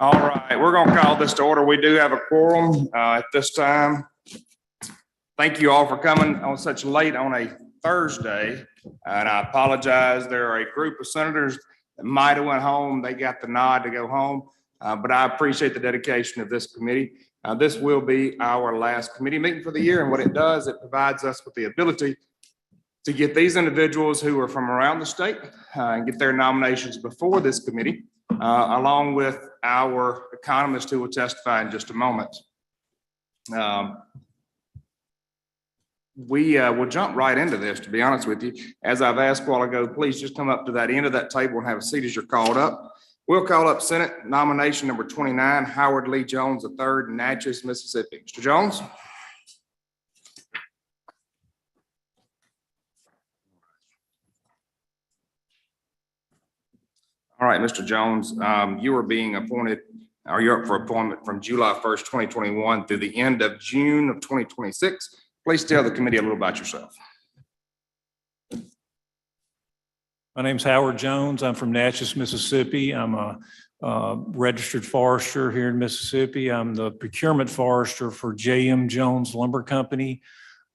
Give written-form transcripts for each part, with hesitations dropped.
All right, we're going to call this to order. We do have a quorum at this time. Thank you all for coming on such late on a Thursday. And I apologize. There are a group of senators that might have went home. They got the nod to go home. But I appreciate the dedication of this committee. This will be our last committee meeting for the year. And what it does, it provides us with the ability to get these individuals who are from around the state and get their nominations before this committee, along with our economist who will testify in just a moment. We will jump right into this, to be honest with you. As I've asked a while ago, please just come up to that end of that table and have a seat as you're called up. We'll call up Senate nomination number 29, Howard Lee Jones III, Natchez, Mississippi. Mr. Jones. All right, Mr. Jones, you are being appointed, or you're up for appointment from July 1st, 2021 through the end of June of 2026. Please tell the committee a little about yourself. My name's Howard Jones. I'm from Natchez, Mississippi. I'm a registered forester here in Mississippi. I'm the procurement forester for J.M. Jones Lumber Company,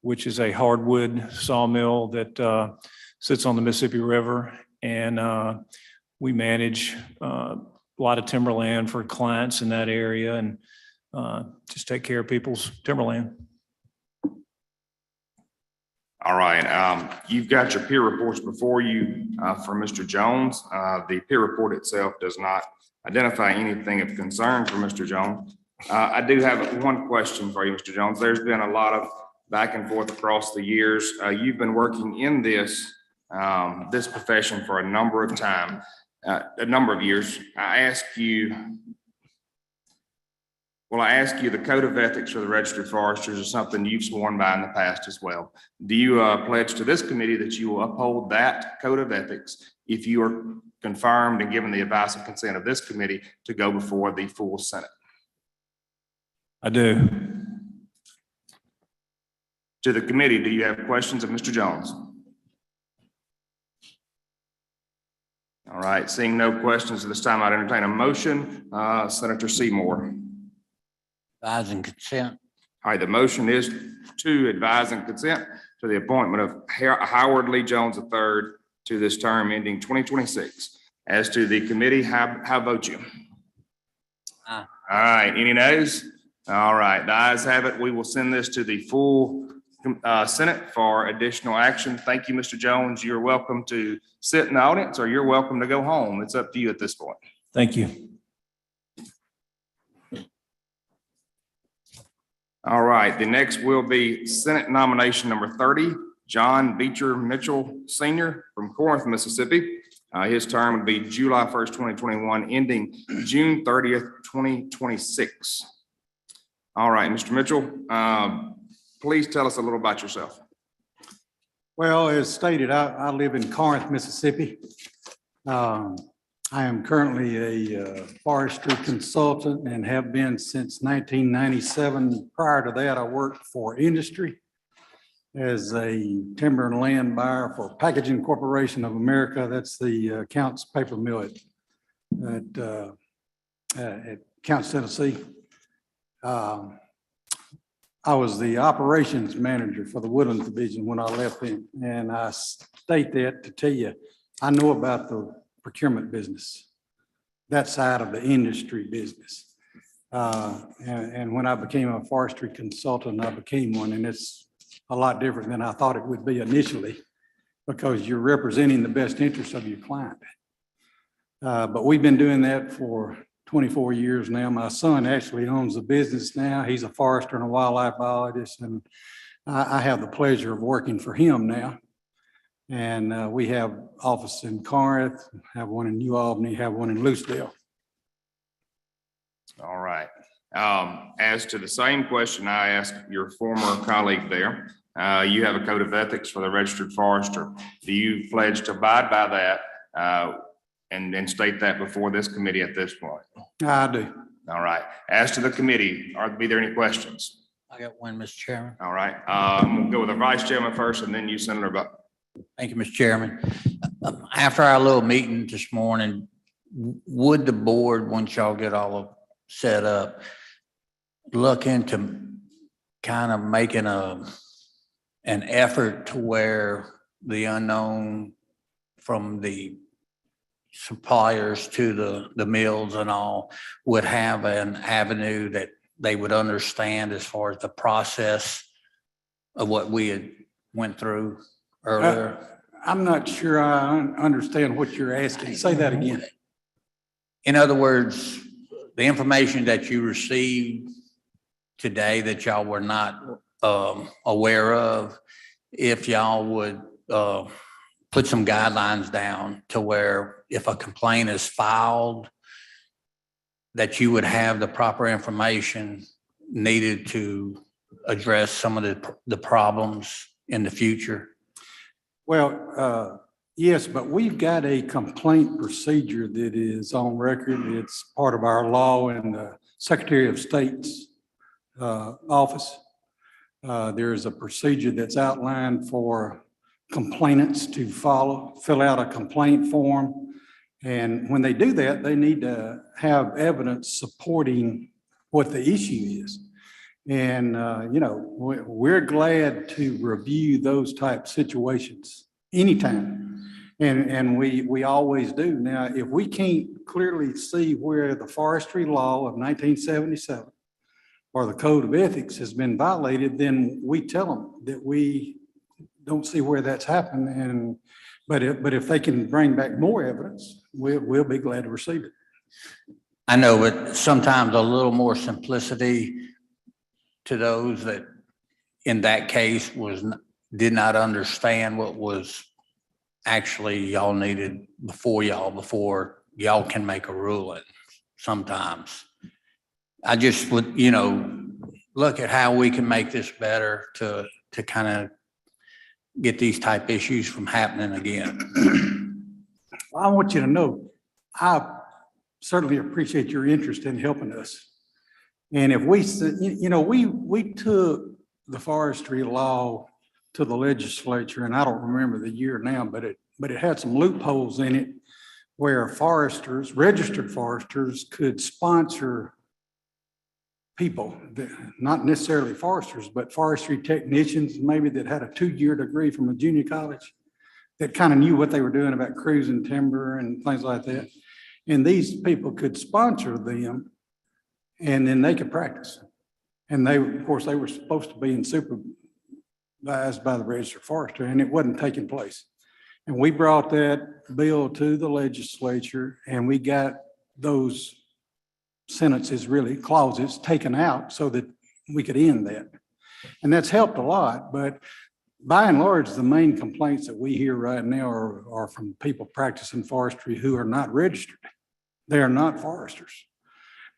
which is a hardwood sawmill that sits on the Mississippi River. And we manage a lot of timberland for clients in that area and just take care of people's timberland. All right, you've got your peer reports before you for Mr. Jones. The peer report itself does not identify anything of concern for Mr. Jones. I do have one question for you, Mr. Jones. There's been a lot of back and forth across the years. You've been working in this profession for a number of years. I ask you the code of ethics for the registered foresters is something you've sworn by in the past as well. Do you pledge to this committee that you will uphold that code of ethics if you are confirmed and given the advice and consent of this committee to go before the full Senate? I do. To the committee, do you have questions of Mr. Jones? All right, seeing no questions at this time, I'd entertain a motion. Senator Seymour. Advise and consent. All right, the motion is to advise and consent to the appointment of Howard Lee Jones III to this term ending 2026. As to the committee, how vote you? Aye. All right, any nays? All right, the ayes have it. We will send this to the full Senate for additional action. Thank you, Mr. Jones. You're welcome to sit in the audience or you're welcome to go home. It's up to you at this point. Thank you. All right, the next will be Senate nomination number 30, John Beecher Mitchell Sr. from Corinth, Mississippi. His term would be July 1st, 2021, ending June 30th, 2026. All right, Mr. Mitchell, please tell us a little about yourself. Well, as stated, I live in Corinth, Mississippi. I am currently a forestry consultant and have been since 1997. Prior to that, I worked for industry as a timber and land buyer for Packaging Corporation of America. That's the Counce paper mill at Counce, Tennessee. I was the operations manager for the Woodlands Division when I left them. And I state that to tell you, I know about the procurement business, that side of the industry business. And when I became a forestry consultant, I became one, and it's a lot different than I thought it would be initially because you're representing the best interests of your client. But we've been doing that for 24 years now. My son actually owns the business now. He's a forester and a wildlife biologist, and I have the pleasure of working for him now. And we have office in Corinth, have one in New Albany, have one in Lucedale. All right. As to the same question I asked your former colleague there, you have a code of ethics for the registered forester. Do you pledge to abide by that and state that before this committee at this point? I do. All right. As to the committee, be there any questions? I got one, Mr. Chairman. All right. We'll go with the vice chairman first and then you, Senator Buck. Thank you, Mr. Chairman. After our little meeting this morning, would the board, once y'all get all of set up, look into kind of making an effort to where the unknown from the suppliers to the mills and all would have an avenue that they would understand as far as the process of what we had went through earlier? I'm not sure I understand what you're asking. Say that again. In other words, the information that you received today that y'all were not aware of, if y'all would put some guidelines down to where if a complaint is filed, that you would have the proper information needed to address some of the problems in the future? Well, yes, but we've got a complaint procedure that is on record. It's part of our law in the Secretary of State's office. There is a procedure that's outlined for complainants to fill out a complaint form. And when they do that, they need to have evidence supporting what the issue is. And, we're glad to review those type situations anytime. And we always do. Now, if we can't clearly see where the Forestry Law of 1977 or the Code of Ethics has been violated, then we tell them that we don't see where that's happened. But if they can bring back more evidence, we'll be glad to receive it. I know, but sometimes a little more simplicity to those that in that case did not understand what was actually y'all needed before y'all can make a ruling sometimes. I just would, look at how we can make this better to kind of get these type issues from happening again. I want you to know, I certainly appreciate your interest in helping us. And if we took the forestry law to the legislature, and I don't remember the year now, but it had some loopholes in it where foresters, registered foresters, could sponsor people, not necessarily foresters, but forestry technicians, maybe that had a 2-year degree from a junior college that kind of knew what they were doing about cruising timber and things like that. And these people could sponsor them, and then they could practice. And of course, they were supposed to be supervised by the registered forester, and it wasn't taking place. And we brought that bill to the legislature, and we got those sentences, really clauses, taken out so that we could end that. And that's helped a lot, but by and large, the main complaints that we hear right now are from people practicing forestry who are not registered. They are not foresters.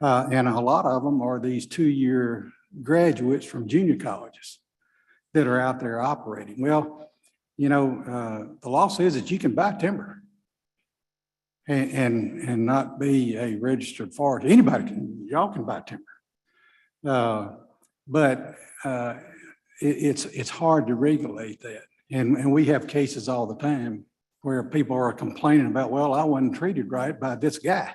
And a lot of them are these 2-year graduates from junior colleges that are out there operating. Well, the law says that you can buy timber and not be a registered forester. Y'all can buy timber. But it's hard to regulate that. And we have cases all the time where people are complaining about, well, I wasn't treated right by this guy,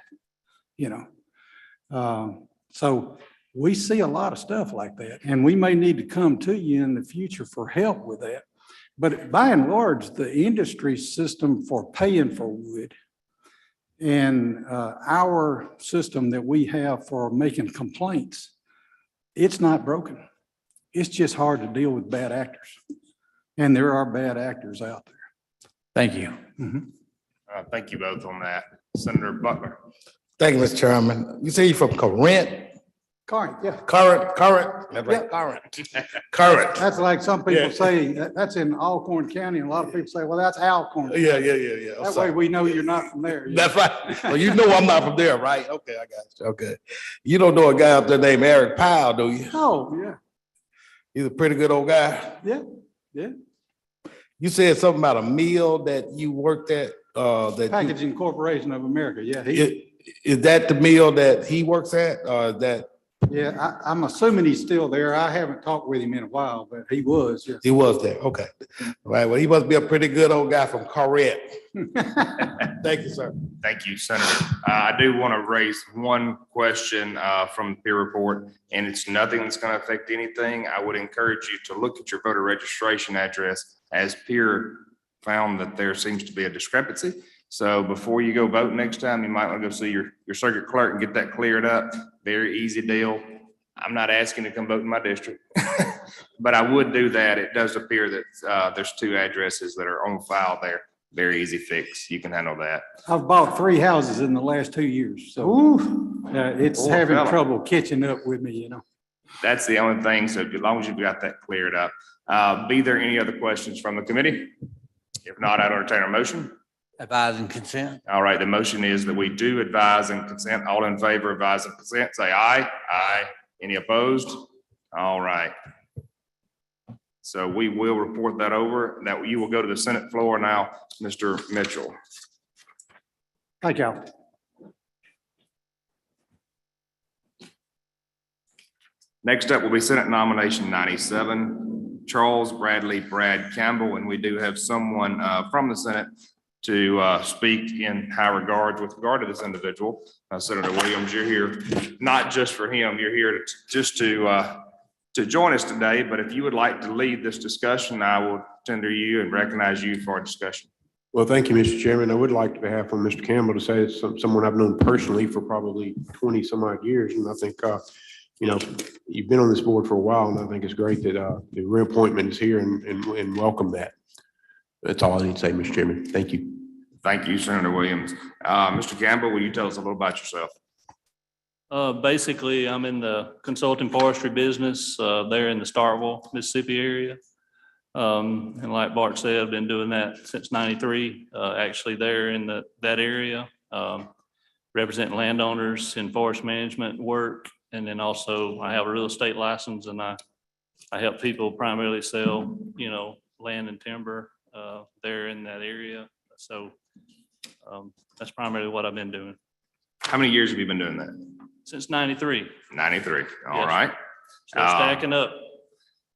So we see a lot of stuff like that, and we may need to come to you in the future for help with that. But by and large, the industry system for paying for wood and our system that we have for making complaints, it's not broken. It's just hard to deal with bad actors. And there are bad actors out there. Thank you. Mhm. Thank you both on that. Senator Butler. Thank you, Mr. Chairman. You say you're from Corinth? Current, yeah. Current? That's right, Yeah. Current. That's like some people Yeah. say, that's in Alcorn County, and a lot of people say, well, that's Alcorn. Yeah. That way Sorry. we know you're not from there. That's right. Well, you know I'm not from there, right? Okay, I got you. Okay. You don't know a guy out there named Eric Powell, do you? Oh, yeah, He's a pretty good old guy. yeah. You said something about a mill that you worked at, Packaging Corporation of America, yeah. is that the mill that he works at, or is that Yeah, I'm assuming he's still there. I haven't talked with him in a while, but he was, yes. He was there. Okay. All right. Well, he must be a pretty good old guy from Correct. Thank you, sir. Thank you, Senator. I do want to raise one question from the peer report, and it's nothing that's going to affect anything. I would encourage you to look at your voter registration address, as peer found that there seems to be a discrepancy. So before you go vote next time, you might want to go see your circuit clerk and get that cleared up. Very easy deal. I'm not asking to come vote in my district, but I would do that. It does appear that there's two addresses that are on file there. Very easy fix. You can handle that. I've bought 3 houses in the last 2 years, so it's Poor having fella. trouble catching up with me, you know. That's the only thing. So as long as you've got that cleared up. Be there any other questions from the committee? If not, I'd entertain a motion. Advise and consent. All right, the motion is that we do advise and consent. All in favor of advise and consent, say aye. Aye. Any opposed? All right. So we will report that over. That you will go to the Senate floor now, Mr. Mitchell. Thank y'all. Next up will be Senate nomination 97, Charles Bradley Brad Campbell, and we do have someone from the Senate to speak in high regards with regard to this individual. Senator Williams, you're here not just for him, you're here to join us today, but if you would like to lead this discussion, I will tender you and recognize you for a discussion. Well, thank you, Mr. Chairman. I would like to behalf of Mr. Campbell to say it's someone I've known personally for probably 20 some odd years. And I think, you've been on this board for a while, and I think it's great that the reappointment is here and welcome that. That's all I need to say, Mr. Chairman. Thank you. Thank you, Senator Williams. Mr. Campbell, will you tell us a little about yourself? Basically, I'm in the consulting forestry business there in the Starkville, Mississippi area. And like Bart said, I've been doing that since '93, actually there in that area, representing landowners in forest management work. And then also I have a real estate license, and I help people primarily sell, land and timber there in that area. So that's primarily what I've been doing. How many years have you been doing that? Since '93. 93. All Yes. right. Still stacking up.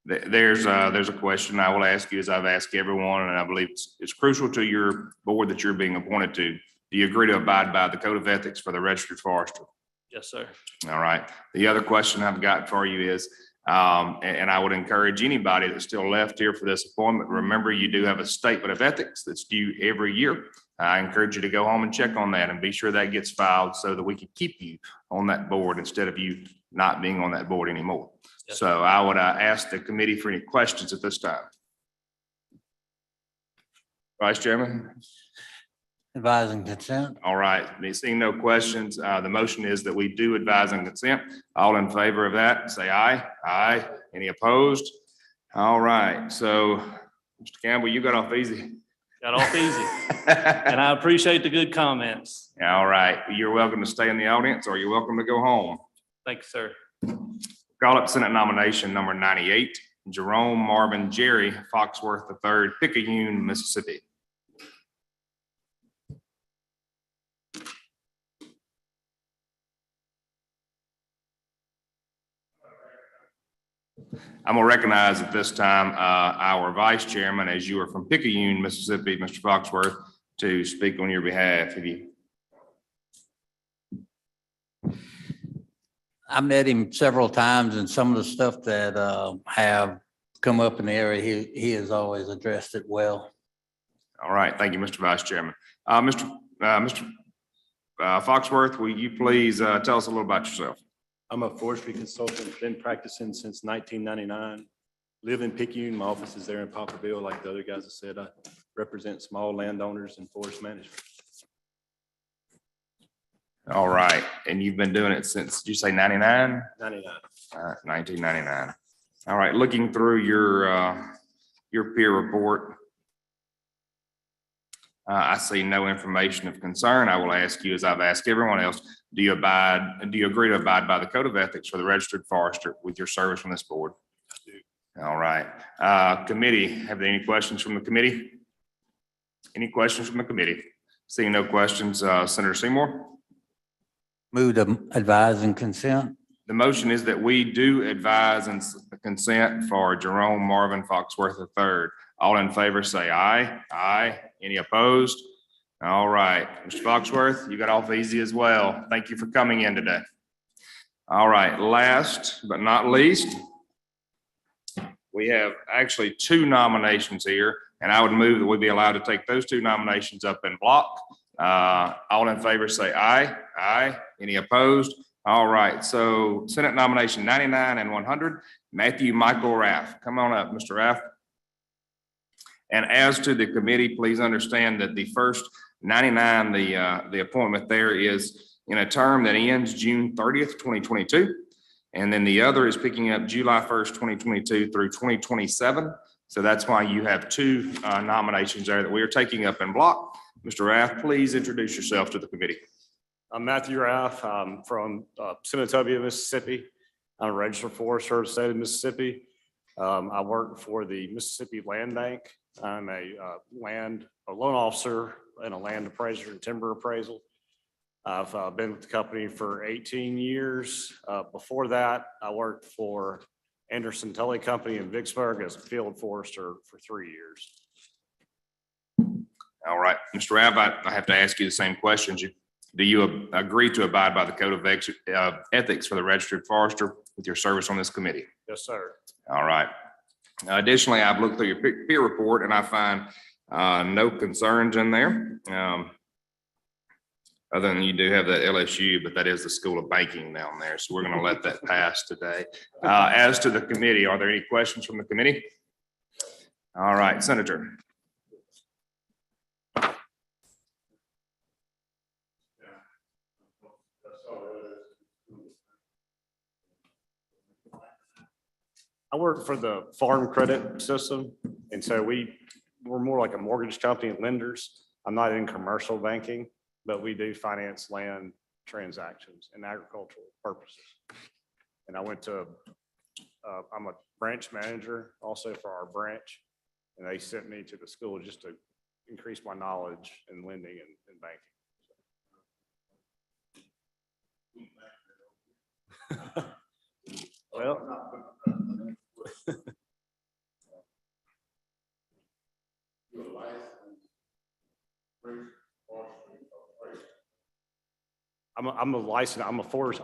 There's a question I will ask you, as I've asked everyone, and I believe it's crucial to your board that you're being appointed to. Do you agree to abide by the code of ethics for the registered forester? Yes, sir. All right. The other question I've got for you is, and I would encourage anybody that's still left here for this appointment, remember you do have a statement of ethics that's due every year. I encourage you to go home and check on that and be sure that gets filed so that we can keep you on that board instead of you not being on that board anymore. Yes. So I would ask the committee for any questions at this time. Vice Chairman? Advise and consent. All right, seeing no questions, the motion is that we do advise and consent. All in favor of that, say aye. Aye. Any opposed? All right, so Mr. Campbell, you got off easy. Got off easy. And I appreciate the good comments. All right, you're welcome to stay in the audience, or you're welcome to go home. Thank you, sir. Call up Senate nomination number 98, Jerome Marvin Jerry Foxworth III, Picayune, Mississippi. I'm gonna recognize at this time our vice chairman, as you are from Picayune, Mississippi, Mr. Foxworth, to speak on your behalf. Have you? I met him several times, and some of the stuff that have come up in the area, he has always addressed it well. All right, thank you, Mr. Vice Chairman. Mr. Foxworth, will you please tell us a little about yourself? I'm a forestry consultant, been practicing since 1999. Live in Picayune, my office is there in Poplarville. Like the other guys have said, I represent small landowners in forest management. All right, and you've been doing it since, did you say 99? 99. 1999. All right, looking through your peer report, I see no information of concern. I will ask you, as I've asked everyone else, do you agree to abide by the code of ethics for the registered forester with your service on this board? I do. All right. Committee, have there any questions from the committee? Any questions from the committee? Seeing no questions, Senator Seymour? Move to advise and consent. The motion is that we do advise and consent for Jerome Marvin Foxworth III. All in favor, say aye. Aye. Any opposed? All right, Mr. Foxworth, you got off easy as well. Thank you for coming in today. All right, last but not least, we have actually two nominations here, and I would move that we be allowed to take those two nominations up in block. All in favor, say aye. Aye. Any opposed? All right, so Senate nomination 99 and 100, Matthew Michael Raff. Come on up, Mr. Raff. And as to the committee, please understand that the first 99, the appointment there is in a term that ends June 30th, 2022. And then the other is picking up July 1st, 2022 through 2027. So that's why you have two nominations there that we are taking up in block. Mr. Raff, please introduce yourself to the committee. I'm Matthew Raff. I'm from Senatobia, Mississippi. I'm a registered forester of the state of Mississippi. I work for the Mississippi Land Bank. I'm a loan officer and a land appraiser and timber appraisal. I've been with the company for 18 years. Before that, I worked for Anderson Tully Company in Vicksburg as a field forester for 3 years. All right, Mr. Raff, I have to ask you the same questions. Do you agree to abide by the code of ethics for the registered forester with your service on this committee? Yes, sir. All right. Additionally, I've looked through your peer report and I find no concerns in there. Other than you do have that LSU, but that is the School of Banking down there. So we're going to let that pass today. As to the committee, are there any questions from the committee? All right, Senator. I work for the farm credit system. And so we're more like a mortgage company and lenders. I'm not in commercial banking, but we do finance land transactions and agricultural purposes. And I'm a branch manager also for our branch. And they sent me to the school just to increase my knowledge in lending and banking. Well, I'm a licensed,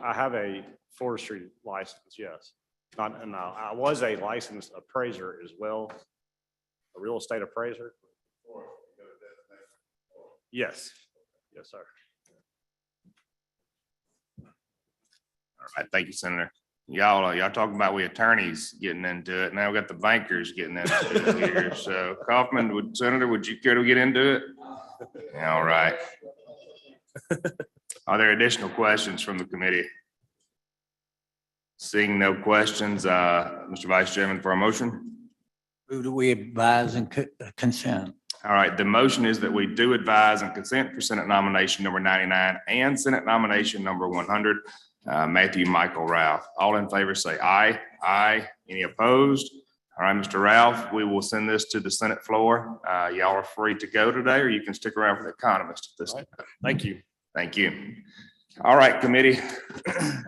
I have a forestry license, yes. I was a licensed appraiser as well, a real estate appraiser. Yes, yes, sir. All right, thank you, Senator. Y'all talking about we attorneys getting into it. Now we got the bankers getting into it here. So Kaufman, Senator, would you care to get into it? All right. Are there additional questions from the committee? Seeing no questions, Mr. Vice Chairman, for a motion. Who do we advise and consent? All right, the motion is that we do advise and consent for Senate nomination number 99 and Senate nomination number 100, Matthew Michael Ralph. All in favor say aye. Aye. Any opposed? All right, Mr. Ralph, we will send this to the Senate floor. Y'all are free to go today, or you can stick around for the economist at this time. Thank you. Thank you. All right, committee.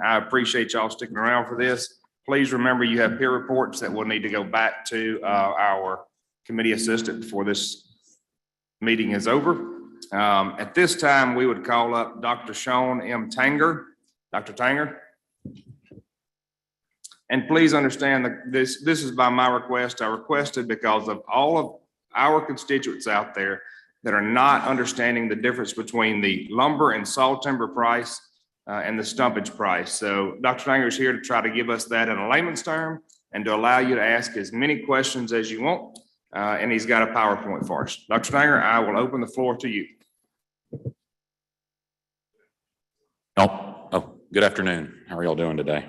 I appreciate y'all sticking around for this. Please remember you have peer reports that will need to go back to our committee assistant before this meeting is over. At this time, we would call up Dr. Sean M. Tanger. Dr. Tanger. And please understand that this is by my request. I requested because of all of our constituents out there that are not understanding the difference between the lumber and saw timber price and the stumpage price. So Dr. Tanger is here to try to give us that in a layman's term and to allow you to ask as many questions as you want. And he's got a PowerPoint for us. Dr. Tanger, I will open the floor to you. Oh, good afternoon. How are y'all doing today?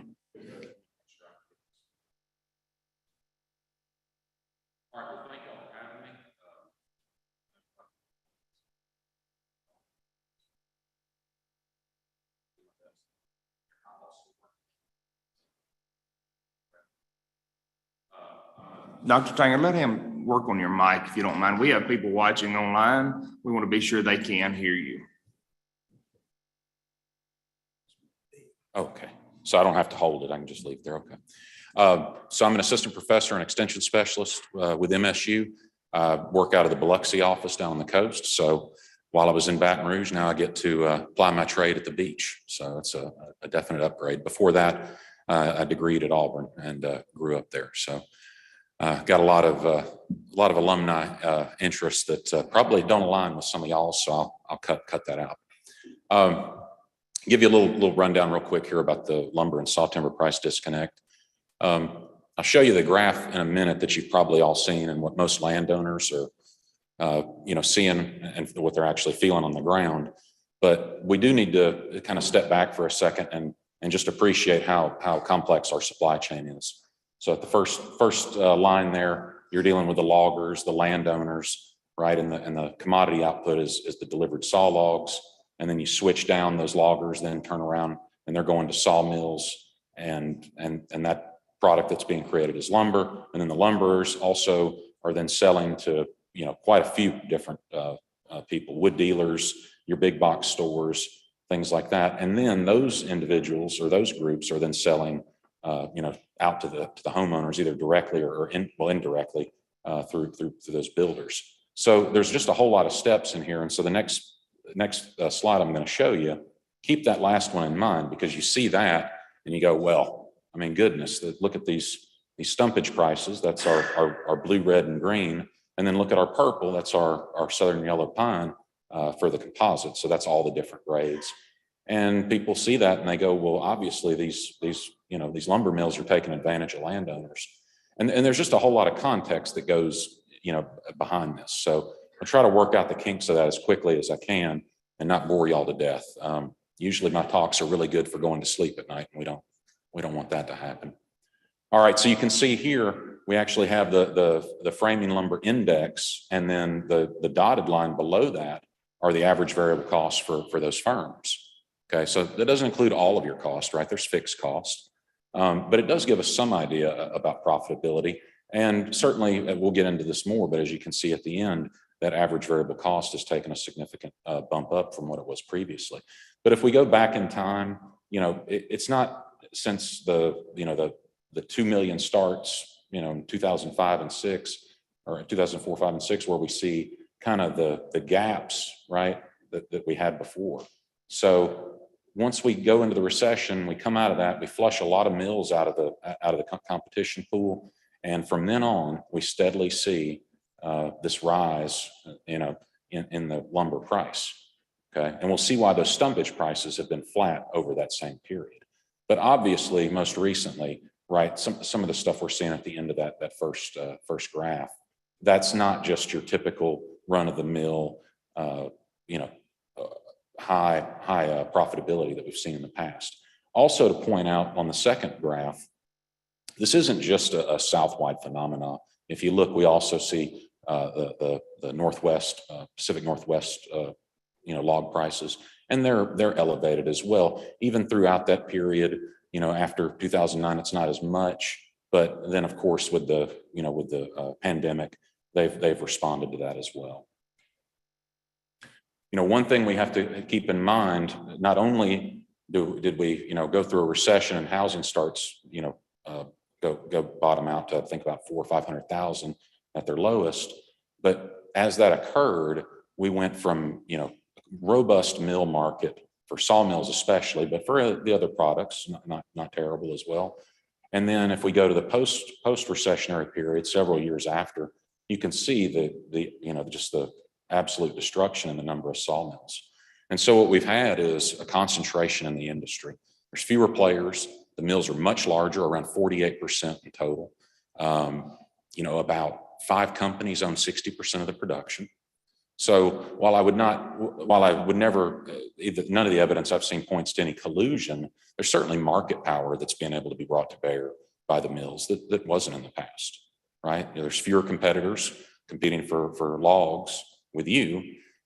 Dr. Tanger, let him work on your mic if you don't mind. We have people watching online. We want to be sure they can hear you. Okay. So I don't have to hold it. I can just leave there. Okay. So I'm an assistant professor and extension specialist with MSU. Work out of the Biloxi office down on the coast. So while I was in Baton Rouge, now I get to apply my trade at the beach. So it's a definite upgrade. Before that, I degreed at Auburn and grew up there. So got a lot of alumni interests that probably don't align with some of y'all. So I'll cut that out. Give you a little rundown real quick here about the lumber and saw timber price disconnect. I'll show you the graph in a minute that you've probably all seen and what most landowners are, seeing and what they're actually feeling on the ground. But we do need to kind of step back for a second and just appreciate how complex our supply chain is. So at the first line there, you're dealing with the loggers, the landowners, right? And the commodity output is the delivered saw logs. And then you switch down those loggers, then turn around and they're going to sawmills and that product that's being created is lumber. And then the lumberers also are then selling to, quite a few different people, wood dealers, your big box stores, things like that. And then those individuals or those groups are then selling, out to the homeowners, either directly or indirectly through those builders. So there's just a whole lot of steps in here. And so the next slide I'm going to show you, keep that last one in mind, because you see that and you go, well, I mean, goodness, look at these stumpage prices. That's our blue, red, and green. And then look at our purple. That's our southern yellow pine for the composite. So that's all the different grades. And people see that and they go, well, obviously these lumber mills are taking advantage of landowners. And there's just a whole lot of context that goes, behind this. So I'll try to work out the kinks of that as quickly as I can and not bore y'all to death. Usually my talks are really good for going to sleep at night, and we don't want that to happen. All right, so you can see here, we actually have the framing lumber index, and then the dotted line below that are the average variable costs for those firms. Okay, so that doesn't include all of your costs, right? There's fixed costs, but it does give us some idea about profitability. And certainly we'll get into this more, but as you can see at the end, that average variable cost has taken a significant bump up from what it was previously. But if we go back in time, it's not since the 2 million starts, in 2005 and 6, or 2004, 5, and 6, where we see kind of the gaps, right, that we had before. So once we go into the recession, we come out of that, we flush a lot of mills out of the competition pool. And from then on, we steadily see this rise, in the lumber price. Okay. And we'll see why those stumpage prices have been flat over that same period. But obviously, most recently, right, some of the stuff we're seeing at the end of that first graph, that's not just your typical run of the mill, high profitability that we've seen in the past. Also to point out on the second graph, this isn't just a Southwide phenomenon. If you look, we also see the Northwest, Pacific Northwest, log prices, and they're elevated as well. Even throughout that period, after 2009, it's not as much, but then of course with the pandemic, they've responded to that as well. One thing we have to keep in mind, not only did we go through a recession and housing starts go bottom out to I think about 400,000 or 500,000 at their lowest, but as that occurred, we went from robust mill market for sawmills especially, but for the other products, not terrible as well. And then if we go to the post recessionary period, several years after, you can see just the absolute destruction in the number of sawmills. And so what we've had is a concentration in the industry. There's fewer players. The mills are much larger, around 48% in total. About 5 companies own 60% of the production. So while I would never, none of the evidence I've seen points to any collusion, there's certainly market power that's been able to be brought to bear by the mills that wasn't in the past, right? There's fewer competitors competing for logs with you,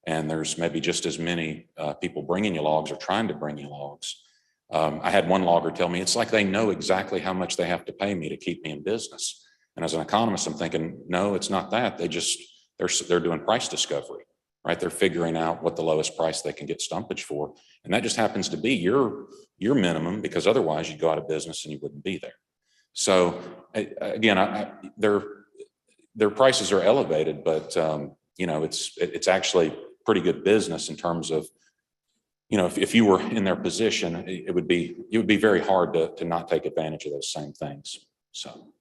and there's maybe just as many people bringing you logs or trying to bring you logs. I had one logger tell me, it's like they know exactly how much they have to pay me to keep me in business. And as an economist, I'm thinking, no, it's not that. They're doing price discovery. right? They're figuring out what the lowest price they can get stumpage for. And that just happens to be your minimum, because otherwise you'd go out of business and you wouldn't be there. So again, their prices are elevated, but you know, it's actually pretty good business in terms of, you know, if you were in their position, it would be very hard to not take advantage of those same things. So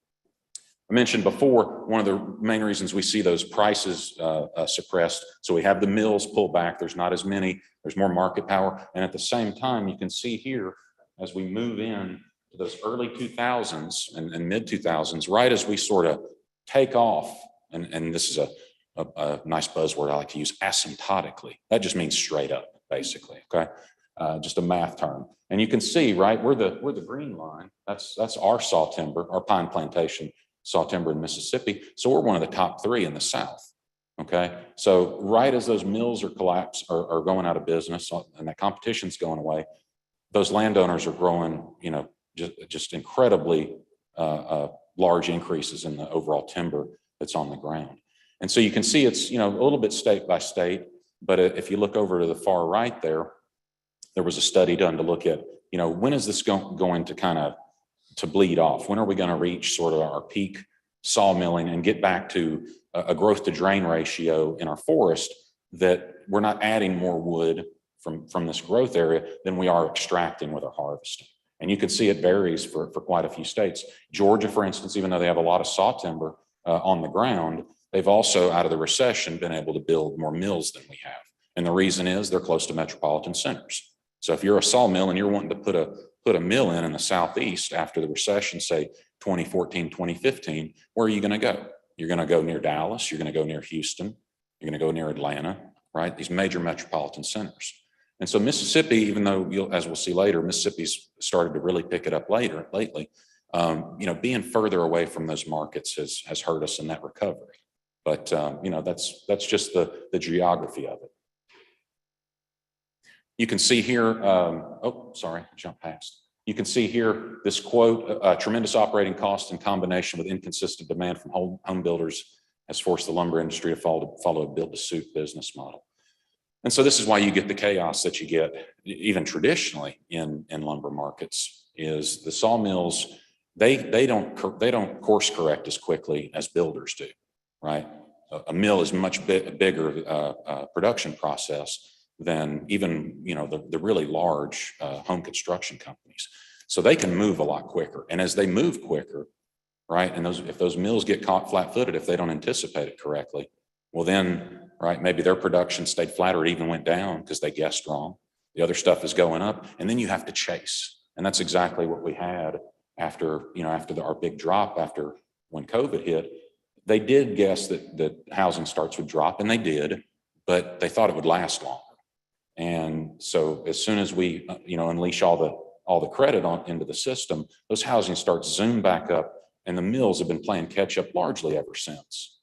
I mentioned before, one of the main reasons we see those prices suppressed. So we have the mills pull back. There's not as many. There's more market power. And at the same time, you can see here, as we move in to those early 2000s and mid 2000s, right as we sort of take off, and this is a nice buzzword I like to use, asymptotically. That just means straight up, basically, okay? Just a math term. And you can see, right, we're the green line. That's our saw timber, our pine plantation saw timber in Mississippi. So we're one of the top 3 in the South, okay? So right as those mills are are going out of business and that competition's going away, those landowners are growing, you know, just incredibly large increases in the overall timber that's on the ground. And so you can see it's, you know, a little bit state by state, but if you look over to the far right there was a study done to look at, you know, when is this going to kind of to bleed off? When are we going to reach sort of our peak sawmilling and get back to a growth to drain ratio in our forest that we're not adding more wood from this growth area than we are extracting with our harvesting? And you can see it varies for quite a few states. Georgia, for instance, even though they have a lot of saw timber on the ground, they've also, out of the recession, been able to build more mills than we have. And the reason is they're close to metropolitan centers. So if you're a sawmill and you're wanting to put a mill in the Southeast after the recession, say 2014, 2015, where are you going to go? You're going to go near Dallas. You're going to go near Houston. You're going to go near Atlanta, right? These major metropolitan centers. And so Mississippi, even though as we'll see later, Mississippi's started to really pick it up lately, you know, being further away from those markets has hurt us in that recovery. But, you know, that's just the geography of it. You can see here, oh, sorry, I jumped past. You can see here this quote, tremendous operating costs in combination with inconsistent demand from home builders has forced the lumber industry to follow a build-to-suit business model. And so this is why you get the chaos that you get, even traditionally in lumber markets, is the sawmills, they don't course correct as quickly as builders do, right? A mill is much bigger production process than even, you know, the really large home construction companies. So they can move a lot quicker. And as they move quicker, right, and if those mills get caught flat-footed, if they don't anticipate it correctly, well then, right, maybe their production stayed flat or even went down because they guessed wrong. The other stuff is going up, and then you have to chase. And that's exactly what we had after our big drop after when COVID hit. They did guess that housing starts would drop, and they did, but they thought it would last longer. And so as soon as we, you know, unleash all the credit into the system, those housing starts zoom back up, and the mills have been playing catch up largely ever since.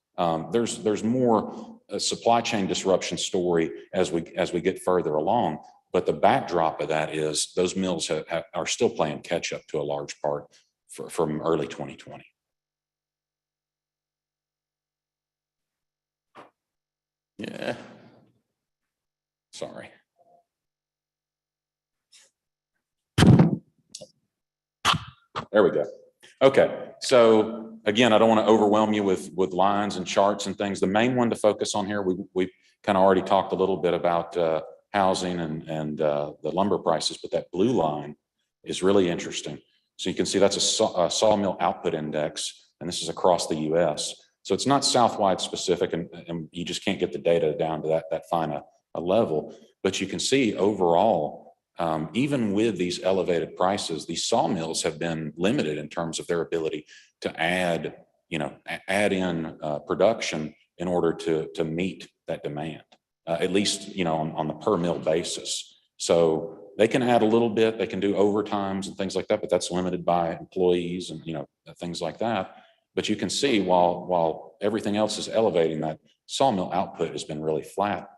There's more supply chain disruption story as we get further along, but the backdrop of that is those mills are still playing catch up to a large part from early 2020. Yeah. Sorry. There we go. Okay. So again, I don't want to overwhelm you with lines and charts and things. The main one to focus on here, we kind of already talked a little bit about housing and the lumber prices, but that blue line is really interesting. So you can see that's a sawmill output index, and this is across the US. So it's not Southwide specific, and you just can't get the data down to that fine a level. But you can see overall, even with these elevated prices, these sawmills have been limited in terms of their ability to add in production in order to meet that demand, at least, you know, on the per mill basis. So they can add a little bit, they can do overtimes and things like that, but that's limited by employees and, you know, things like that. But you can see while everything else is elevating, that sawmill output has been really flat.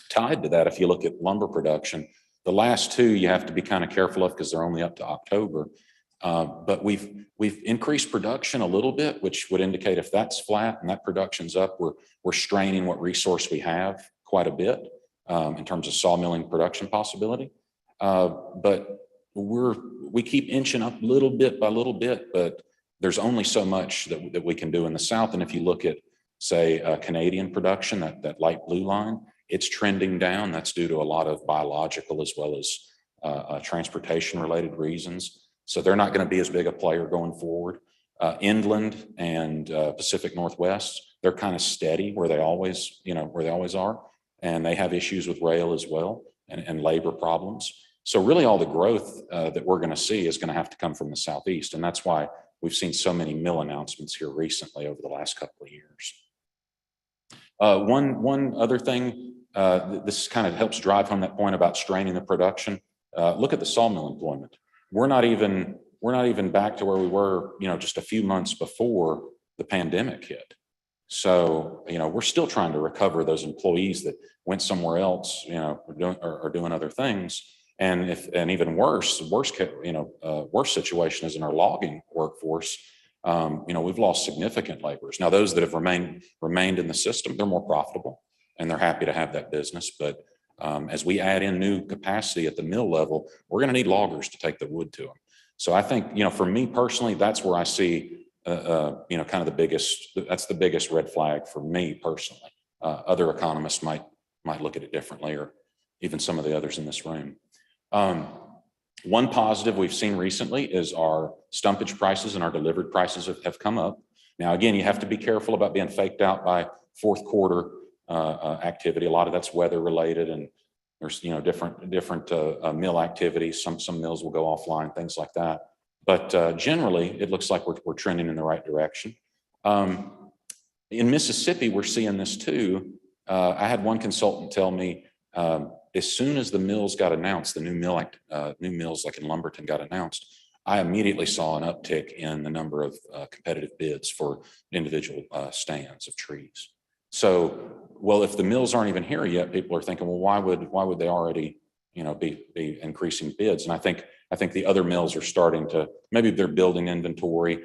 Tied to that, if you look at lumber production, the last two you have to be kind of careful of because they're only up to October. But we've increased production a little bit, which would indicate if that's flat and that production's up, we're straining what resource we have quite a bit in terms of sawmilling production possibility. But we keep inching up little bit by little bit, but there's only so much that we can do in the South. And if you look at, say, Canadian production, that light blue line, it's trending down. That's due to a lot of biological as well as transportation related reasons. So they're not going to be as big a player going forward. Inland and Pacific Northwest, they're kind of steady where they always are. And they have issues with rail as well and labor problems. So really all the growth that we're going to see is going to have to come from the Southeast. And that's why we've seen so many mill announcements here recently over the last couple of years. One other thing, this kind of helps drive home that point about straining the production. Look at the sawmill employment. We're not even back to where we were, just a few months before the pandemic hit. So, we're still trying to recover those employees that went somewhere else, are doing other things. And even worse situation is in our logging workforce. We've lost significant laborers. Now, those that have remained in the system, they're more profitable and they're happy to have that business. But as we add in new capacity at the mill level, we're going to need loggers to take the wood to them. So I think, for me personally, that's where I see, kind of that's the biggest red flag for me personally. Other economists might look at it differently, or even some of the others in this room. One positive we've seen recently is our stumpage prices and our delivered prices have come up. Now, again, you have to be careful about being faked out by fourth quarter activity. A lot of that's weather related, and there's different mill activities. Some mills will go offline, things like that. But generally, it looks like we're trending in the right direction. In Mississippi, we're seeing this too. I had one consultant tell me as soon as the mills got announced, the new mills like in Lumberton got announced, I immediately saw an uptick in the number of competitive bids for individual stands of trees. So, well, if the mills aren't even here yet, people are thinking, well, why would they already, be increasing bids? And I think the other mills are starting to, maybe they're building inventory.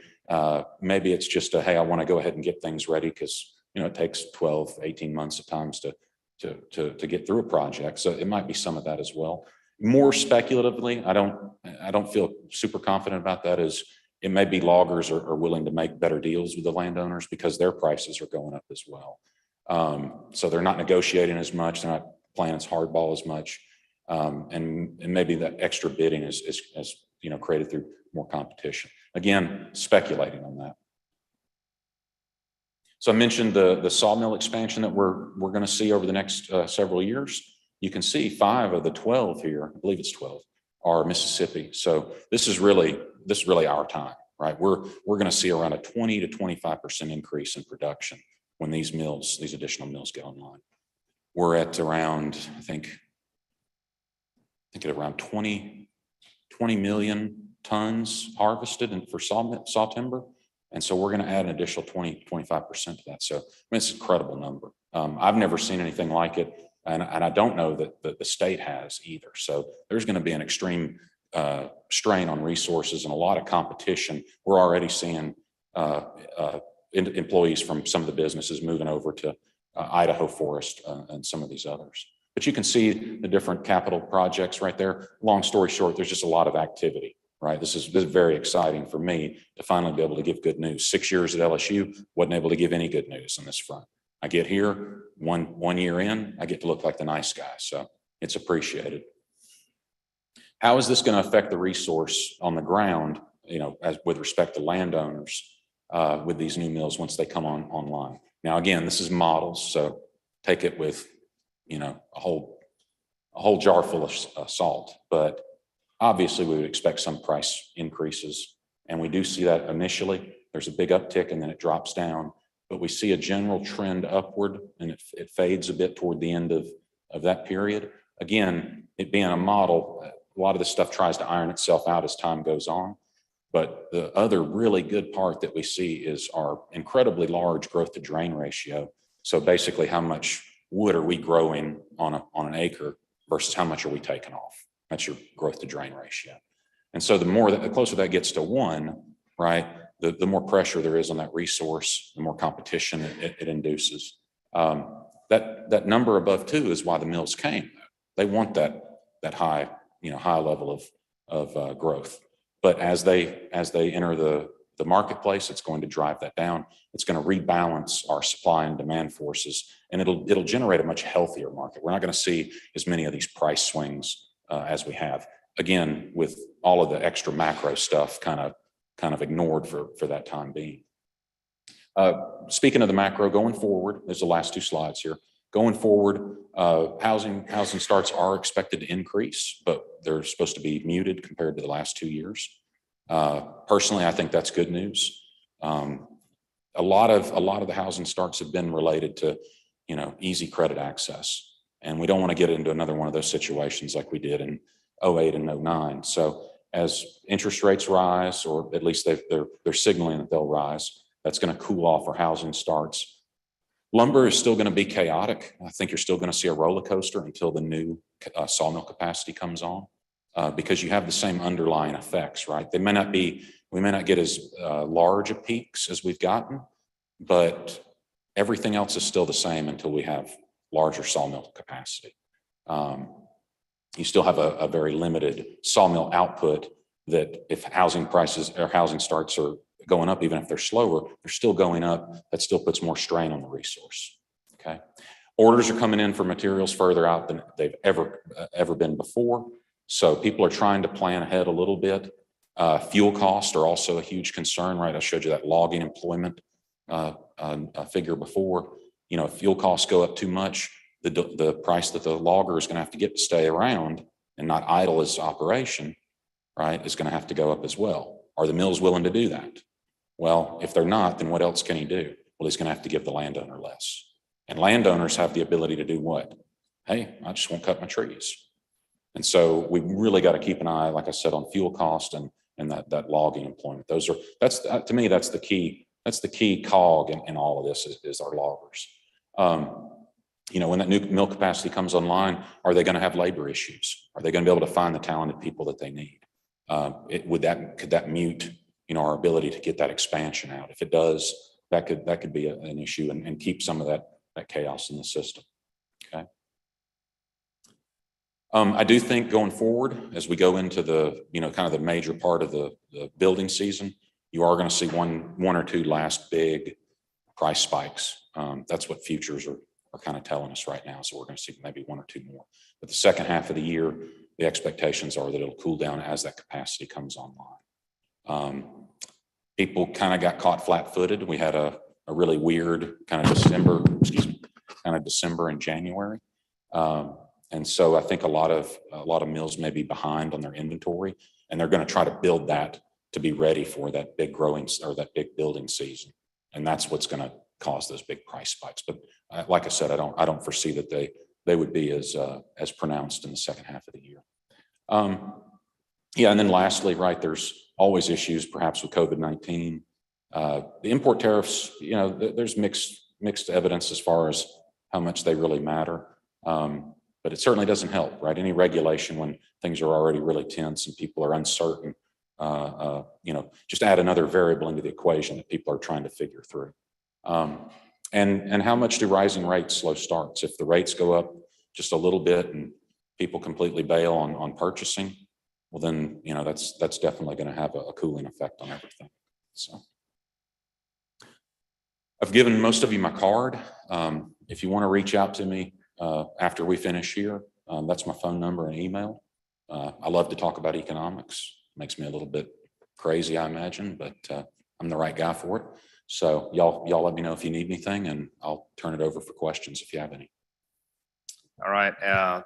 Maybe it's just hey, I want to go ahead and get things ready because, it takes 12, 18 months at times to get through a project. So it might be some of that as well. More speculatively, I don't feel super confident about that, as it may be loggers are willing to make better deals with the landowners because their prices are going up as well. So they're not negotiating as much. They're not playing as hardball as much. And maybe that extra bidding is created through more competition. Again, speculating on that. So I mentioned the sawmill expansion that we're going to see over the next several years. You can see 5 of the 12 here, I believe it's 12, are Mississippi. So this is really our time, right? We're going to see around a 20 to 25% increase in production when these additional mills get online. We're at around, I think at around 20 million tons harvested for saw timber. And so we're going to add an additional 20-25% to that. So it's an incredible number. I've never seen anything like it. And I don't know that the state has either. So there's going to be an extreme strain on resources and a lot of competition. We're already seeing employees from some of the businesses moving over to Idaho Forest and some of these others. But you can see the different capital projects right there. Long story short, there's just a lot of activity, right? This is very exciting for me to finally be able to give good news. 6 years at LSU, wasn't able to give any good news on this front. I get here, one year in, I get to look like the nice guy. So it's appreciated. How is this going to affect the resource on the ground, as with respect to landowners with these new mills once they come online? Now, again, this is models, so take it with, a whole jar full of salt. But obviously, we would expect some price increases, and we do see that initially. There's a big uptick, and then it drops down. But we see a general trend upward, and it fades a bit toward the end of that period. Again, it being a model, a lot of this stuff tries to iron itself out as time goes on. But the other really good part that we see is our incredibly large growth to drain ratio. So basically, how much wood are we growing on an acre versus how much are we taking off? That's your growth to drain ratio. And so the closer that gets to 1, right, the more pressure there is on that resource, the more competition it induces. That number above 2 is why the mills came. They want that high, high level of growth. But as they enter the marketplace, it's going to drive that down. It's going to rebalance our supply and demand forces, and it'll generate a much healthier market. We're not going to see as many of these price swings as we have. Again, with all of the extra macro stuff kind of ignored for that time being. Speaking of the macro going forward, there's the last 2 slides here. Going forward, housing starts are expected to increase, but they're supposed to be muted compared to the last 2 years. Personally, I think that's good news. A lot of the housing starts have been related to, easy credit access, and we don't want to get into another one of those situations like we did in 08 and 09. So as interest rates rise, or at least they're signaling that they'll rise, that's going to cool off our housing starts. Lumber is still going to be chaotic. I think you're still going to see a roller coaster until the new sawmill capacity comes on, because you have the same underlying effects, right? We may not get as large a peaks as we've gotten, but everything else is still the same until we have larger sawmill capacity. You still have a very limited sawmill output that if housing prices or housing starts are going up, even if they're slower, they're still going up. That still puts more strain on the resource. Okay. Orders are coming in for materials further out than they've ever been before. So people are trying to plan ahead a little bit. Fuel costs are also a huge concern, right? I showed you that logging employment figure before. If fuel costs go up too much, the price that the logger is going to have to get to stay around and not idle his operation, right, is going to have to go up as well. Are the mills willing to do that? Well, if they're not, then what else can he do? Well, he's going to have to give the landowner less. And landowners have the ability to do what? Hey, I just won't cut my trees. And so we really got to keep an eye, like I said, on fuel cost and that logging employment. To me, that's the key cog in all of this is our loggers. When that new mill capacity comes online, are they going to have labor issues? Are they going to be able to find the talented people that they need? Could that mute, our ability to get that expansion out? If it does, that could be an issue and keep some of that chaos in the system. Okay. I do think going forward, as we go into the, kind of the major part of the building season, you are going to see one or two last big price spikes. That's what futures are kind of telling us right now. So we're going to see maybe 1 or 2 more. But the second half of the year, the expectations are that it'll cool down as that capacity comes online. People kind of got caught flat-footed. We had a really weird kind of December and January. And so I think a lot of mills may be behind on their inventory, and they're going to try to build that to be ready for that big growing or that big building season. And that's what's going to cause those big price spikes. But like I said, I don't foresee that they would be as pronounced in the second half of the year. And then lastly, right, there's always issues perhaps with COVID-19. The import tariffs, there's mixed evidence as far as how much they really matter. But it certainly doesn't help, right? Any regulation when things are already really tense and people are uncertain, just add another variable into the equation that people are trying to figure through. And how much do rising rates slow starts? If the rates go up just a little bit and people completely bail on purchasing, well then, that's definitely going to have a cooling effect on everything. So I've given most of you my card. If you want to reach out to me after we finish here, that's my phone number and email. I love to talk about economics. Makes me a little bit crazy, I imagine, but I'm the right guy for it. So y'all let me know if you need anything, and I'll turn it over for questions if you have any. All right.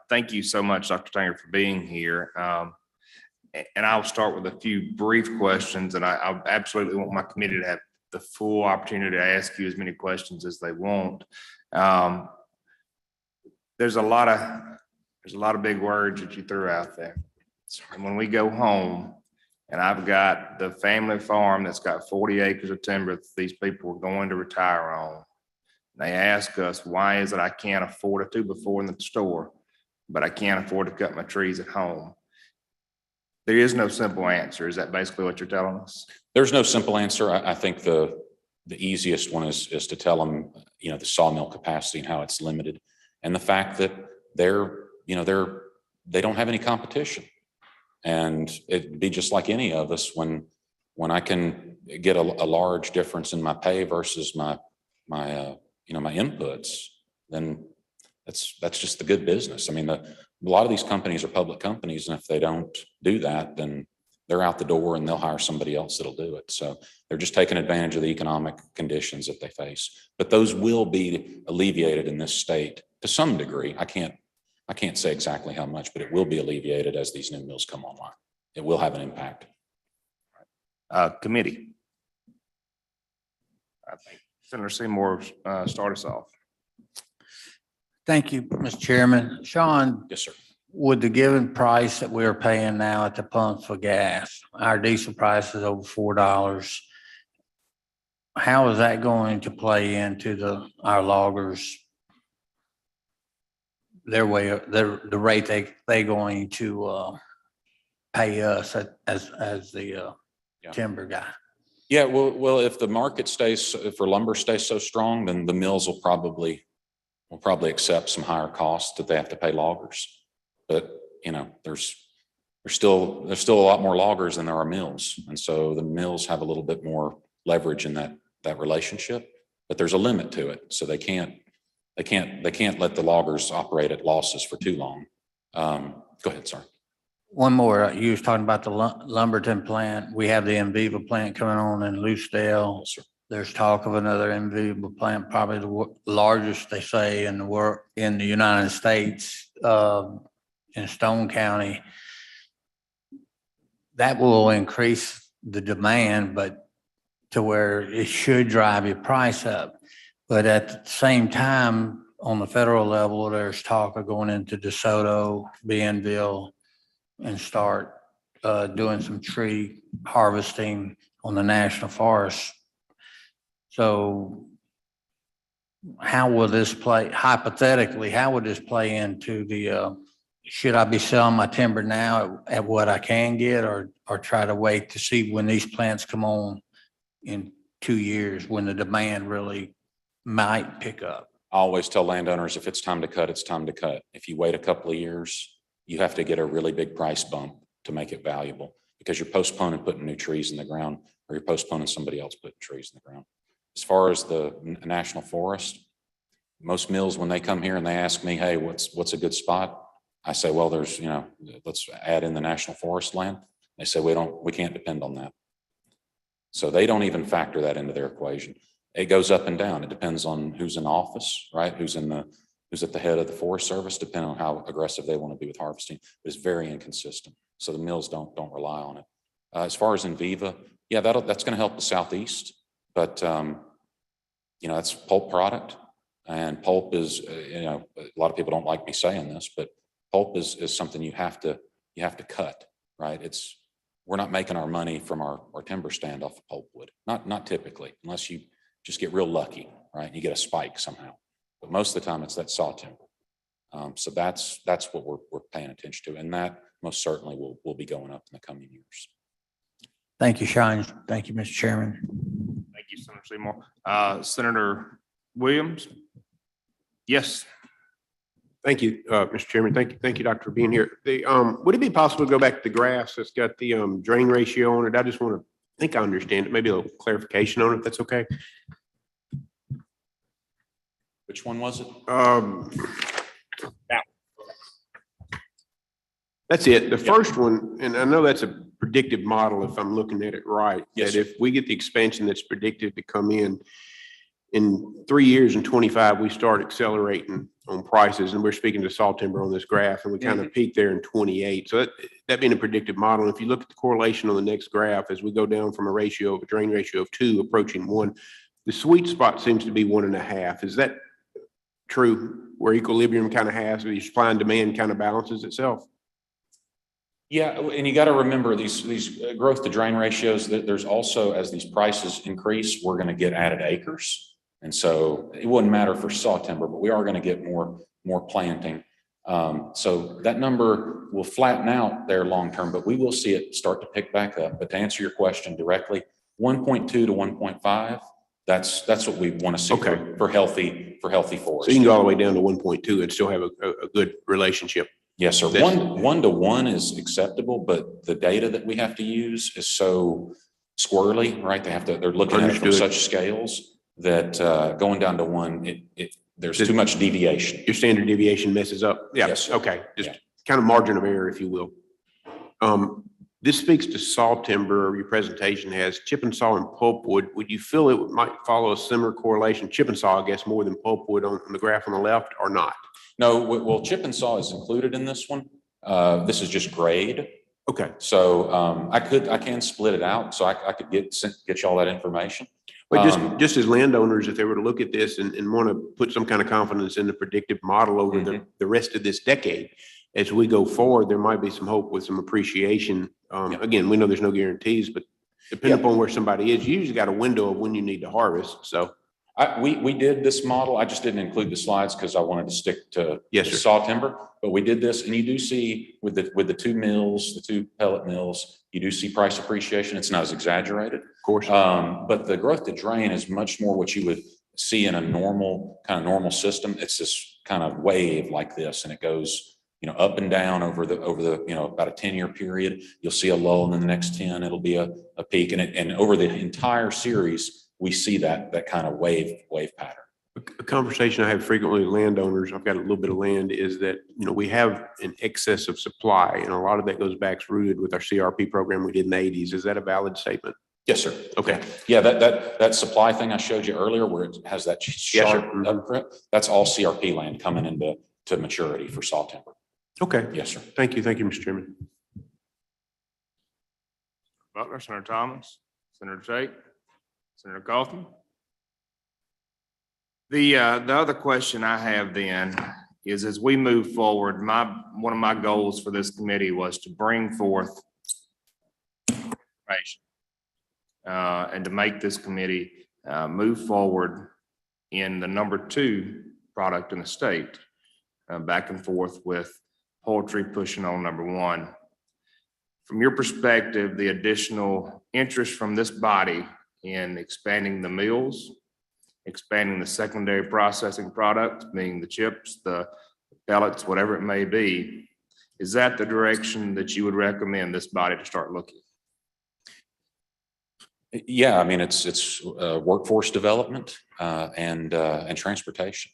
Thank you so much, Dr. Tanger, for being here. And I'll start with a few brief questions, and I absolutely want my committee to have the full opportunity to ask you as many questions as they want. There's a lot of big words that you threw out there. And when we go home, and I've got the family farm that's got 40 acres of timber that these people are going to retire on. They ask us, why is it I can't afford a 2x4 in the store, but I can't afford to cut my trees at home? There is no simple answer. Is that basically what you're telling us? There's no simple answer. I think the the easiest one is to tell them, you know, the sawmill capacity and how it's limited. And the fact that they don't have any competition. And it'd be just like any of us when I can get a large difference in my pay versus my inputs, then that's just the good business. I mean, a lot of these companies are public companies, and if they don't do that, then they're out the door and they'll hire somebody else that'll do it. So they're just taking advantage of the economic conditions that they face. But those will be alleviated in this state to some degree. I can't say exactly how much, but it will be alleviated as these new mills come online. It will have an impact. Committee. I think Senator Seymour start us off. Thank you, Mr. Chairman. Sean, Yes, sir. with the given price that we're paying now at the pumps for gas, our diesel price is over $4. How is that going to play into our loggers? The rate they going to pay us as the timber guy? Yeah, well, if the market if lumber stays so strong, then the mills will probably accept some higher costs that they have to pay loggers. But, you know, there's still a lot more loggers than there are mills. And so the mills have a little bit more leverage in that relationship, but there's a limit to it. So they can't let the loggers operate at losses for too long. Go ahead, sir. One more, you was talking about the Lumberton plant. We have the Enviva plant coming on in Loosedale. Yes, sir. There's talk of another Enviva plant, probably the largest, they say, in the United States, in Stone County. That will increase the demand, but to where it should drive your price up. But at the same time, on the federal level, there's talk of going into DeSoto, Bienville, and start doing some tree harvesting on the national forest. So how will this play, hypothetically, how would this play into should I be selling my timber now at what I can get, or try to wait to see when these plants come on in 2 years when the demand really might pick up? I always tell landowners, if it's time to cut, it's time to cut. If you wait a couple of years, you have to get a really big price bump to make it valuable, because you're postponing putting new trees in the ground, or you're postponing somebody else putting trees in the ground. As far as the national forest, most mills, when they come here and they ask me, hey, what's a good spot? I say, well, there's, let's add in the national forest land. They say, we can't depend on that. So they don't even factor that into their equation. It goes up and down. It depends on who's in office, right? Who's at the head of the Forest Service, depending on how aggressive they want to be with harvesting. It's very inconsistent. So the mills don't rely on it. As far as Enviva, yeah, that's going to help the Southeast, but that's pulp product, and pulp is, a lot of people don't like me saying this, but pulp is something you have to cut, right? We're not making our money from our timber stand off of pulpwood. Not typically, unless you just get real lucky, right? You get a spike somehow. But most of the time it's that saw timber. So that's what we're paying attention to. And that most certainly will be going up in the coming years. Thank you, Sean. Thank you, Mr. Chairman. Thank you, Senator Seymour. Senator Williams? Yes. Thank you, Mr. Chairman. Thank you, Doctor, for being here. Would it be possible to go back to the graphs that's got the drain ratio on it? I just want to think I understand it. Maybe a little clarification on it, if that's okay. Which one was it? That's it. The first one, and I know that's a predictive model if I'm looking at it right. Yes, that if we get the expansion that's predicted to come in 3 years and 25, we start accelerating on prices, and we're speaking to saw timber on this graph, and we kind of peak there in 28. So that being a predictive model, if you look at the correlation on the next graph, as we go down from a drain ratio of 2 approaching 1, the sweet spot seems to be 1.5. Is that true, where equilibrium kind of has, the supply and demand kind of balances itself? Yeah, and you got to remember these growth to drain ratios, that there's also, as these prices increase, we're going to get added acres. And so it wouldn't matter for saw timber, but we are going to get more planting. So that number will flatten out there long term, but we will see it start to pick back up. But to answer your question directly, 1.2 to 1.5 That's what we want to see Okay. for healthy So you can forests. go all the way down to 1.2 and still have a good relationship. Yes, sir. That's- One to one is acceptable, but the data that we have to use is so squirrely, right? They're looking at it from Understood. such scales that going down to one, there's too much deviation. Your standard deviation messes up. Yeah, Yes, sir. okay, just Yeah. kind of margin of error, if you will. This speaks to saw timber. Your presentation has chip and saw and pulpwood. Would you feel it might follow a similar correlation, chip and saw, I guess, more than pulpwood on the graph on the left, or not? No, well, chip and saw is included in this one. This is just grade. Okay. So I can split it out, so I could get you all that information. But just as landowners, if they were to look at this and want to put some kind of confidence in the predictive model over the rest of this decade, as we go forward, there might be some hope with some appreciation. Again, we know there's no guarantees, but depending upon where somebody is, you usually got a window of when you need to harvest. So We did this model. I just didn't include the slides because I wanted to stick to Yes, the sir. saw timber. But we did this, and you do see with the two mills, the two pellet mills, you do see price appreciation. It's not as exaggerated. of course, But the growth to drain is much more what you would see in a normal system. It's this kind of wave like this, and it goes, up and down over the, about a 10-year period. You'll see a lull, and then the next 10, it'll be a peak. And over the entire series, we see that kind of wave pattern. a conversation I have frequently with landowners, I've got a little bit of land, is that, we have an excess of supply, and a lot of that goes back rooted with our CRP program we did in the 80s. Is that a valid statement? Yes, sir. Okay. Yeah, that supply thing I showed you earlier where it has that sharp upprint, that's all CRP land coming into maturity for saw timber. Okay. Yes, sir. Thank you. Thank you, Mr. Chairman. Butler, Senator Thomas, Senator Tate, Senator Kaufman. The other question I have then is, as we move forward, one of my goals for this committee was to bring forth information and to make this committee move forward in the number 2 product in the state, back and forth with poultry pushing on number 1. From your perspective, the additional interest from this body in expanding the mills, expanding the secondary processing products, being the chips, the pellets, whatever it may be, is that the direction that you would recommend this body to start looking? Yeah, I mean, it's workforce development and transportation.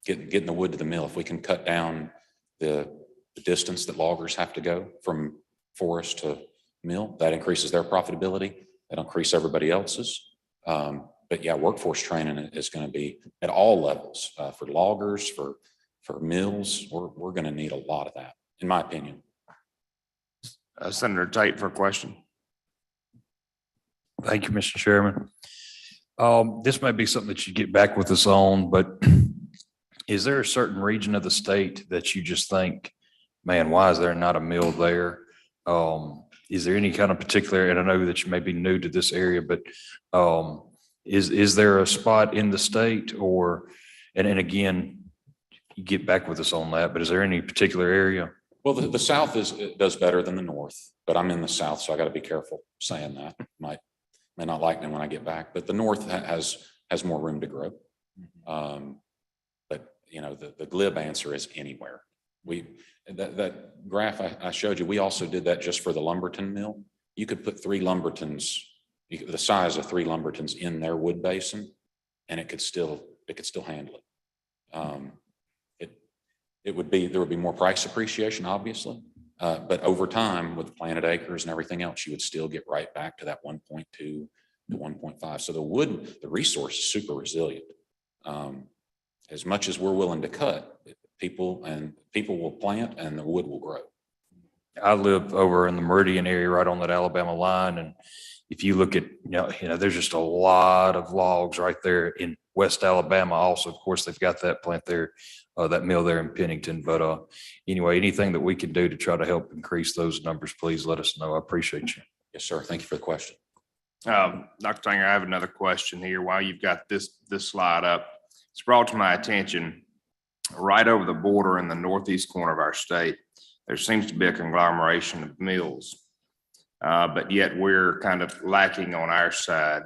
Getting the wood to the mill. If we can cut down the distance that loggers have to go from forest to mill, that increases their profitability. That increase everybody else's. But yeah, workforce training is going to be at all levels for loggers, for mills. We're going to need a lot of that, in my opinion. Senator Tate for a question. Thank you, Mr. Chairman. This may be something that you get back with us on, but is there a certain region of the state that you just think, man, why is there not a mill there? Is there any kind of particular, and I know that you may be new to this area, but is there a spot in the state and again, you get back with us on that, but is there any particular area? Well, the South does better than the North, but I'm in the South, so I got to be careful saying that. May not like me when I get back, but the North has more room to grow. But the glib answer is anywhere. That graph I showed you, we also did that just for the Lumberton mill. You could put 3 Lumbertons, the size of 3 Lumbertons in their wood basin, and it could still handle it. There would be more price appreciation, obviously, but over time with planted acres and everything else, you would still get right back to that 1.2 to 1.5. So the resource is super resilient. As much as we're willing to cut, people will plant and the wood will grow. I live over in the Meridian area, right on that Alabama line. And if you look at, there's just a lot of logs right there in West Alabama. Also, of course, they've got that plant there, that mill there in Pennington. But anyway, anything that we can do to try to help increase those numbers, please let us know. I appreciate you. Yes, sir. Thank you for the question. Dr. Tanger, I have another question here. While you've got this slide up, it's brought to my attention right over the border in the northeast corner of our state, there seems to be a conglomeration of mills, but yet we're kind of lacking on our side.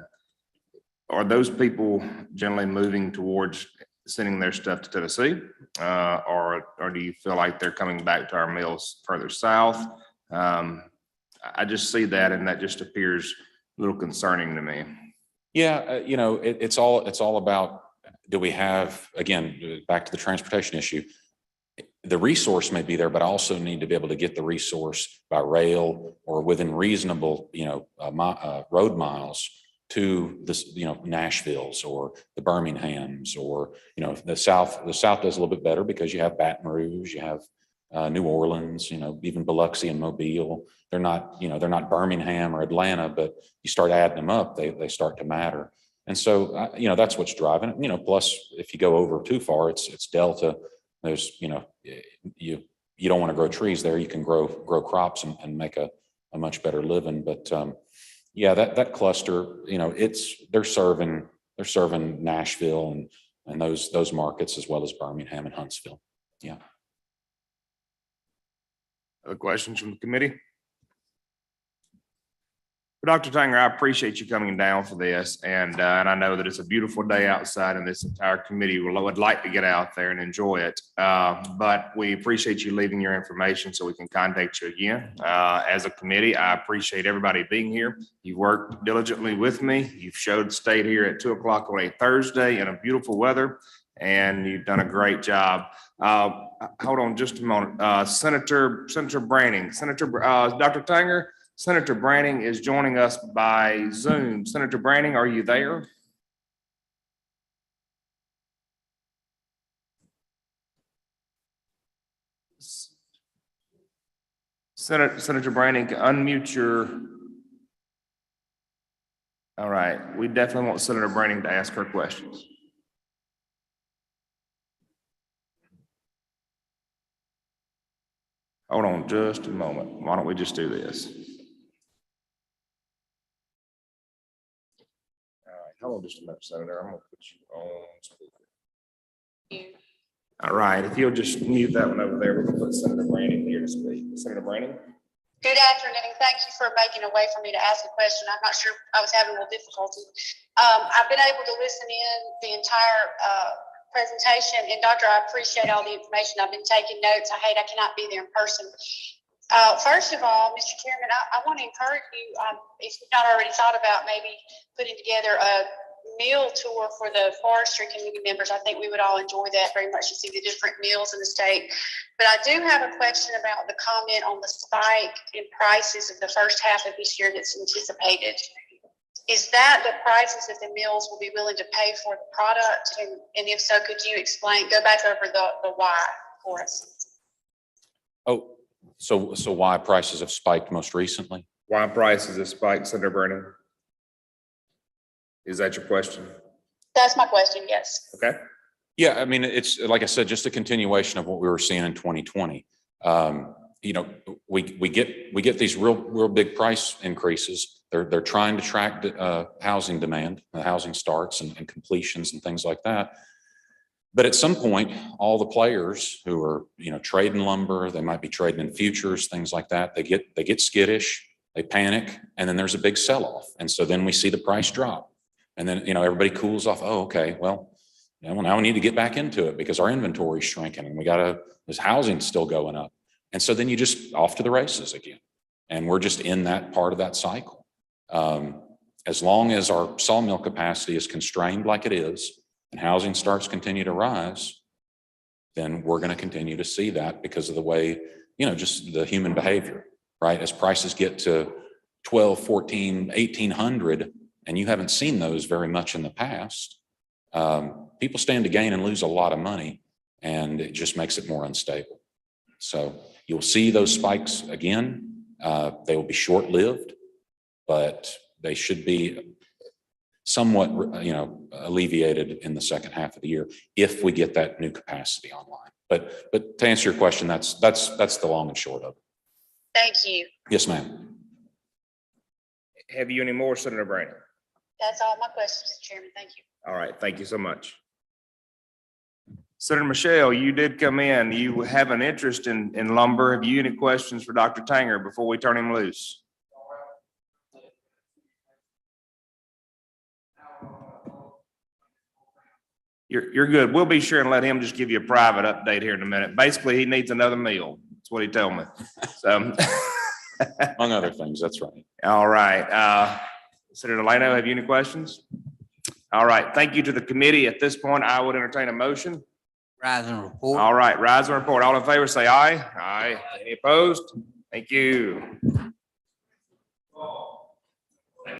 are those people generally moving towards sending their stuff to Tennessee? Or do you feel like they're coming back to our mills further south? I just see that, and that just appears a little concerning to me. Yeah, it's all about, do we have, again, back to the transportation issue. The resource may be there, but I also need to be able to get the resource by rail or within reasonable, road miles to this, Nashville's or the Birmingham's, or, the South does a little bit better because you have Baton Rouge, you have New Orleans, even Biloxi and Mobile. They're not Birmingham or Atlanta, but you start adding them up, they start to matter. And so, that's what's driving it, plus if you go over too far, it's Delta. There's, you don't want to grow trees there. You can grow crops and make a much better living. But yeah, that cluster, they're serving Nashville and those markets, as well as Birmingham and Huntsville. Yeah. Other questions from the committee? Dr. Tanger, I appreciate you coming down for this, and I know that it's a beautiful day outside, and this entire committee would like to get out there and enjoy it. But we appreciate you leaving your information so we can contact you again. As a committee, I appreciate everybody being here. You've worked diligently with me. You've stayed here at 2 o'clock on a Thursday in a beautiful weather, and you've done a great job. Hold on just a moment. Senator Branning, Dr. Tanger, Senator Branning is joining us by Zoom. Senator Branning, are you there? Senator Branning, unmute your. All right, we definitely want Senator Branning to ask her questions. Hold on just a moment. Why don't we just do this? Hold on just a minute, Senator. I'm gonna put you on speaker. All right, if you'll just mute that one over there, we're gonna put Senator Branning here to speak. Senator Branning? Good afternoon. Thank you for making a way for me to ask a question. I'm not sure, I was having a little difficulty. I've been able to listen in the entire presentation, and Doctor, I appreciate all the information. I've been taking notes. I cannot be there in person. First of all, Mr. Chairman, I want to encourage you, if you've not already thought about maybe putting together a meal tour for the forestry committee members. I think we would all enjoy that very much to see the different mills in the state. But I do have a question about the comment on the spike in prices of the first half of this year that's anticipated. Is that the prices that the mills will be willing to pay for the product? And if so, could you go back over the why for us? Oh, so why prices have spiked most recently? Why prices have spiked, Senator Branning? Is that your question? That's my question, yes. Okay. Yeah, I mean, it's like I said, just a continuation of what we were seeing in 2020. We get these real big price increases. They're trying to track housing demand, housing starts and completions and things like that. But at some point, all the players who are trading lumber, they might be trading in futures, things like that. They get skittish, they panic, and then there's a big sell-off, and so then we see the price drop, and then everybody cools off. Oh, okay, well, now we need to get back into it because our inventory is shrinking, and this housing's still going up, and so then you just off to the races again, and we're just in that part of that cycle. As long as our sawmill capacity is constrained like it is, and housing starts continue to rise, then we're going to continue to see that because of the way, just the human behavior, right? As prices get to 12, 14, 1800, and you haven't seen those very much in the past, people stand to gain and lose a lot of money, and it just makes it more unstable. So you'll see those spikes again. They will be short-lived, but they should be somewhat, alleviated in the second half of the year if we get that new capacity online. But to answer your question, that's the long and short of it. Thank you. Yes, ma'am. Have you any more, Senator Branning? That's all my questions, Mr. Chairman. Thank you. All right, thank you so much. Senator Michelle, you did come in. You have an interest in lumber. Have you any questions for Dr. Tanger before we turn him loose? You're good. We'll be sure and let him just give you a private update here in a minute. Basically, he needs another meal. That's what he told me. So. Among other things, that's right. All right. Senator Delano, have you any questions? All right. Thank you to the committee. At this point, I would entertain a motion. Rise and report. All right. Rise and report. All in favor, say aye. Aye. Any opposed? Thank you.